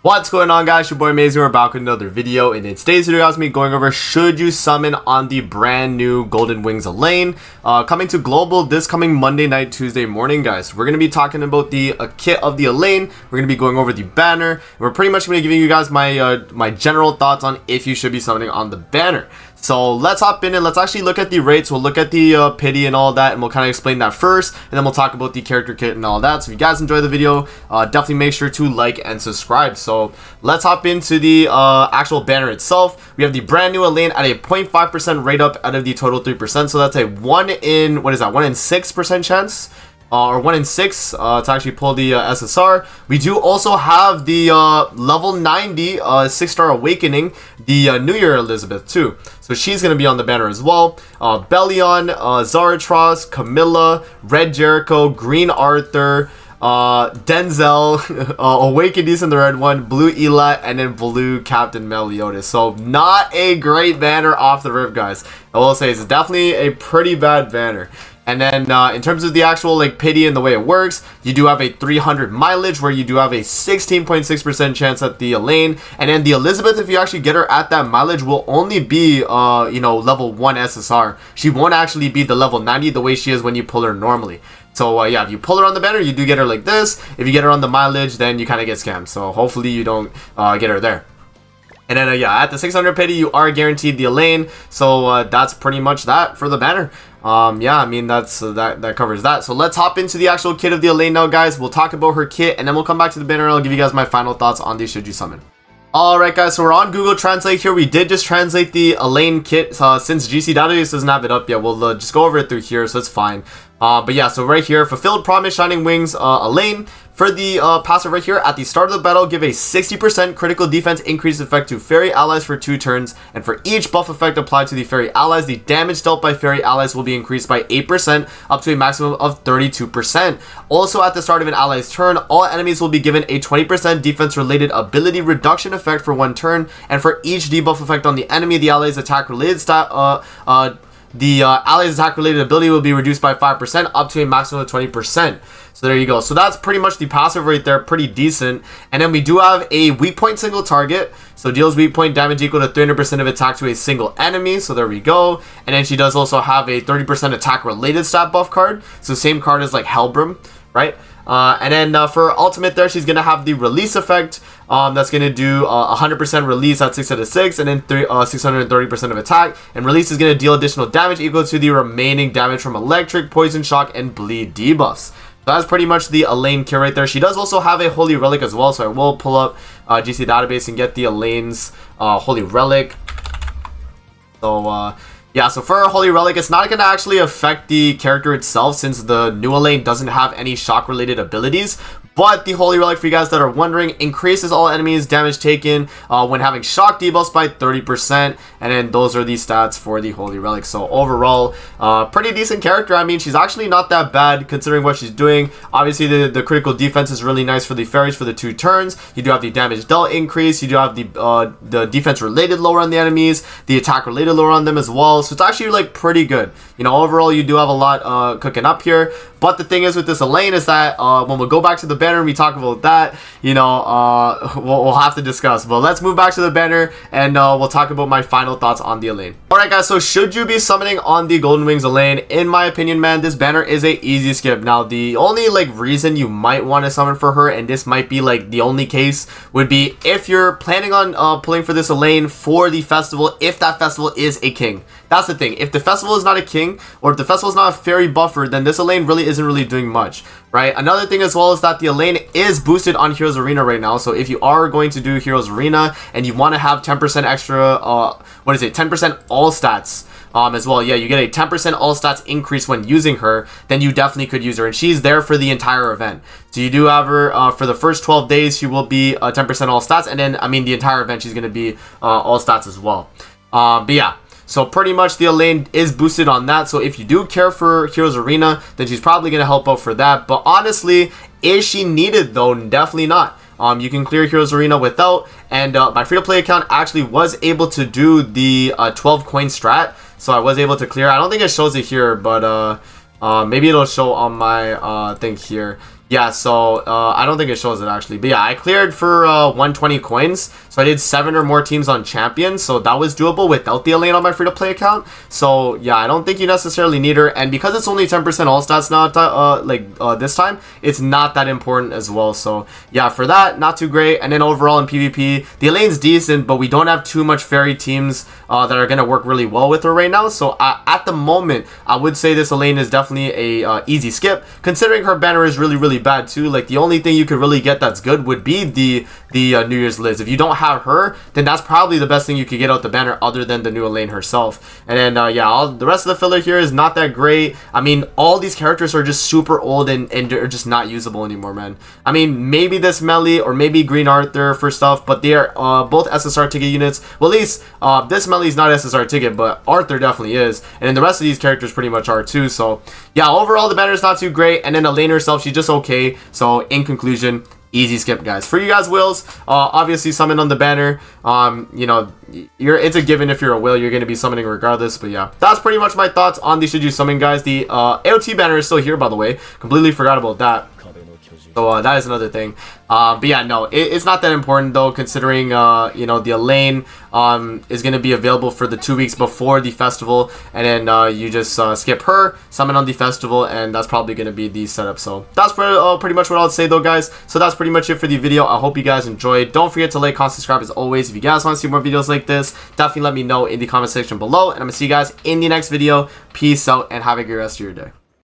What's going on, guys? Your boy Maze, we're back with another video, and in today's video guys, me going over should you summon on the brand new Golden Wings Elaine coming to global this coming Monday night, Tuesday morning, guys. We're gonna be talking about the kit of the Elaine. We're gonna be going over the banner, and we're pretty much gonna be giving you guys my my general thoughts on if you should be summoning on the banner. So let's hop in and let's actually look at the rates. We'll look at the pity and all that, and we'll kind of explain that first, and then we'll talk about the character kit and all that. So if you guys enjoy the video, definitely make sure to like and subscribe. So let's hop into the actual banner itself. We have the brand new Elaine at a 0.5% rate up out of the total 3%. So that's a 1 in 6% chance. Or 1 in 6 to actually pull the SSR. We do also have the level 90 6-star awakening, the New Year Elizabeth too. So she's going to be on the banner as well. Bellion, Zaratros, Camilla, Red Jericho, Green Arthur, Denzel, Awakened in the red one, Blue Ela, and then Blue Captain Meliodas. So not a great banner off the rip, guys. I will say it's definitely a pretty bad banner. And then in terms of the actual like pity and the way it works, you do have a 300 mileage where you do have a 16.6% chance at the Elaine. And then the Elizabeth, if you actually get her at that mileage, will only be level 1 SSR. She won't actually be the level 90 the way she is when you pull her normally. So yeah, if you pull her on the banner, you do get her like this. If you get her on the mileage, then you kind of get scammed. So hopefully you don't get her there. And then yeah, at the 600 pity, you are guaranteed the Elaine. So that's pretty much that for the banner. Yeah, I mean that's that covers that. So let's hop into the actual kit of the Elaine now, guys. We'll talk about her kit, and then we'll come back to the banner and I'll give you guys my final thoughts on the should you summon. Alright guys, so we're on Google Translate here. We did just translate the Elaine kit since GC Database doesn't have it up yet. We'll just go over it through here, so it's fine. But yeah, so right here, Fulfilled Promise Shining Wings Elaine. For the passive right here, at the start of the battle, give a 60% critical defense increase effect to fairy allies for 2 turns, and for each buff effect applied to the fairy allies, the damage dealt by fairy allies will be increased by 8% up to a maximum of 32%. Also, at the start of an ally's turn, all enemies will be given a 20% defense related ability reduction effect for 1 turn, and for each debuff effect on the enemy, the ally's attack related stat the ally's attack related ability will be reduced by 5% up to a maximum of 20%. So there you go. So that's pretty much the passive right there, pretty decent. And then we do have a weak point single target. So deals weak point damage equal to 300% of attack to a single enemy. So there we go. And then she does also have a 30% attack related stat buff card. So same card as like Hellbrim, right? And then for ultimate there, she's going to have the release effect. That's going to do 100% release at 6 out of 6, and then 630% of attack. And release is going to deal additional damage equal to the remaining damage from electric, poison shock, and bleed debuffs. So that's pretty much the Elaine kit right there. She does also have a Holy Relic as well, so I will pull up GC Database and get the Elaine's Holy Relic. So yeah, so for a Holy Relic, it's not going to actually affect the character itself since the new Elaine doesn't have any shock related abilities. But the Holy Relic, for you guys that are wondering, increases all enemies damage taken when having shock debuffs by 30%. And then those are the stats for the Holy Relic. So overall, pretty decent character. I mean, she's actually not that bad considering what she's doing. Obviously, the critical defense is really nice for the fairies for the 2 turns. You do have the damage dealt increase. You do have the defense related lower on the enemies. The attack related lower on them as well. So it's actually like pretty good. You know, overall, you do have a lot cooking up here. But the thing is with this Elaine is that when we go back to the banner and we talk about that, you know, we'll have to discuss. But let's move back to the banner and we'll talk about my final thoughts on the Elaine. Alright guys, so should you be summoning on the Golden Wings Elaine? In my opinion, man, this banner is a easy skip. Now, the only like reason you might want to summon for her, and this might be like the only case, would be if you're planning on pulling for this Elaine for the festival, if that festival is a king. That's the thing. If the festival is not a king, or if the festival is not a fairy buffer, then this Elaine really isn't really doing much, right? Another thing as well is that the Elaine is boosted on Heroes Arena right now. So if you are going to do Heroes Arena and you want to have 10% extra, 10% all stats as well. Yeah, you get a 10% all stats increase when using her, then you definitely could use her. And she's there for the entire event. So you do have her for the first 12 days, she will be 10% all stats. And then, I mean, the entire event, she's going to be all stats as well. But yeah. So pretty much the Elaine is boosted on that. So if you do care for Heroes Arena, then she's probably going to help out for that. But honestly, is she needed though? Definitely not. You can clear Heroes Arena without. And my free-to-play account actually was able to do the 12 coin strat. So I was able to clear. I don't think it shows it here, but maybe it'll show on my thing here. Yeah, so I don't think it shows it actually. But yeah, I cleared for 120 coins. So I did 7 or more teams on champion. So that was doable without the Elaine on my free-to-play account. So yeah, I don't think you necessarily need her. And because it's only 10% all stats now, this time, it's not that important as well. So yeah, for that, not too great. And then overall in PvP, the Elaine's decent, but we don't have too much fairy teams that are going to work really well with her right now. So at the moment, I would say this Elaine is definitely a easy skip, considering her banner is really bad too. Like the only thing you could really get that's good would be the New Year's Liz. If you don't have her, then that's probably the best thing you could get out the banner other than the new Elaine herself. And then yeah, the rest of the filler here is not that great. I mean, all these characters are just super old and they're just not usable anymore, man. I mean, maybe this Melly or maybe Green Arthur for stuff, but they are both SSR ticket units. Well, at least this Melly is not SSR ticket, but Arthur definitely is, and then the rest of these characters pretty much are too. So yeah, overall the banner is not too great, and then Elaine herself, she's just okay. So in conclusion, easy skip, guys. For you guys wills, obviously summon on the banner. You know, it's a given. If you're a will, you're going to be summoning regardless. But yeah, that's pretty much my thoughts on the should you summon, guys. The AOT banner is still here, by the way. Completely forgot about that. So that is another thing. But yeah, no, it's not that important though, considering you know, the Elaine is going to be available for the 2 weeks before the festival, and then you just skip her, summon on the festival, and that's probably going to be the setup. So that's pretty much what I'll say though, guys. So that's pretty much it for the video. I hope you guys enjoyed. Don't forget to like, comment, subscribe as always. If you guys want to see more videos like this, definitely let me know in the comment section below, and I'm gonna see you guys in the next video. Peace out and have a great rest of your day.